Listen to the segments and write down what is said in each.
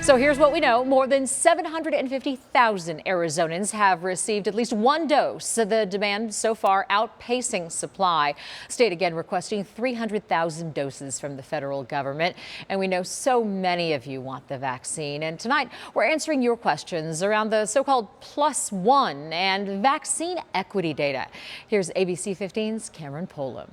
So here's what we know. More than 750,000 Arizonans have received at least one dose. The demand so far outpacing supply. State again requesting 300,000 doses from the federal government. And we know so many of you want the vaccine. And tonight we're answering your questions around the so-called +1 and vaccine equity data. Here's ABC 15's Cameron Polam.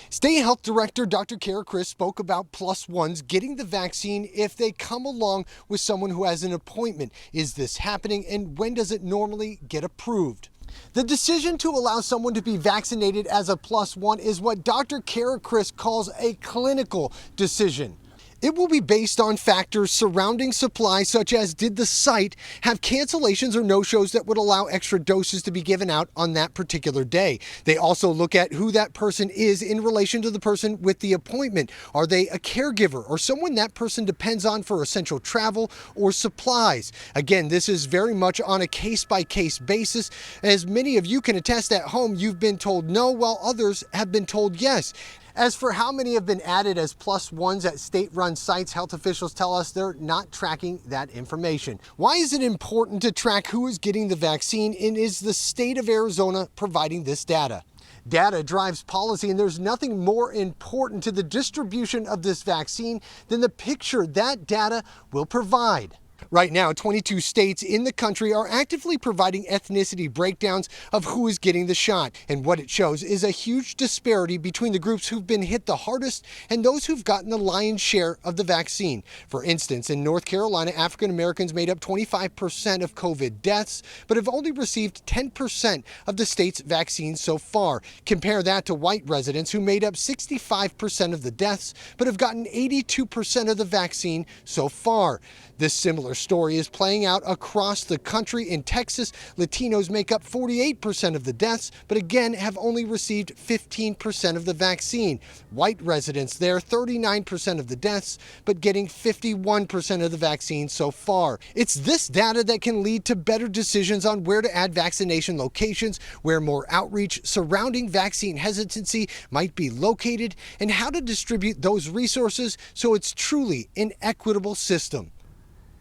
State Health Director Dr. Kara Kriss spoke about +1s getting the vaccine if they come along with someone who has an appointment. Is this happening, and when does it normally get approved? The decision to allow someone to be vaccinated as a +1 is what Dr. Kara Kriss calls a clinical decision. It will be based on factors surrounding supply, such as did the site have cancellations or no-shows that would allow extra doses to be given out on that particular day. They also look at who that person is in relation to the person with the appointment. Are they a caregiver or someone that person depends on for essential travel or supplies? Again, this is very much on a case-by-case basis. As many of you can attest at home, you've been told no, while others have been told yes. As for how many have been added as +1s at state-run sites, health officials tell us they're not tracking that information. Why is it important to track who is getting the vaccine, and is the state of Arizona providing this data? Data drives policy, and there's nothing more important to the distribution of this vaccine than the picture that data will provide. Right now, 22 states in the country are actively providing ethnicity breakdowns of who is getting the shot. And what it shows is a huge disparity between the groups who've been hit the hardest and those who've gotten the lion's share of the vaccine. For instance, in North Carolina, African Americans made up 25% of COVID deaths, but have only received 10% of the state's vaccines so far. Compare that to white residents who made up 65% of the deaths, but have gotten 82% of the vaccine so far. This similar story is playing out across the country. In Texas, Latinos make up 48% of the deaths, but again have only received 15% of the vaccine. White residents there, 39% of the deaths, but getting 51% of the vaccine so far. It's this data that can lead to better decisions on where to add vaccination locations, where more outreach surrounding vaccine hesitancy might be located, and how to distribute those resources so it's truly an equitable system.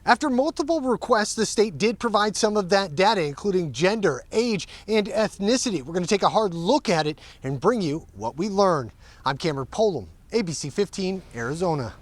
After multiple requests, the state did provide some of that data, including gender, age, and ethnicity. We're going to take a hard look at it and bring you what we learned. I'm Cameron Polam, ABC 15, Arizona.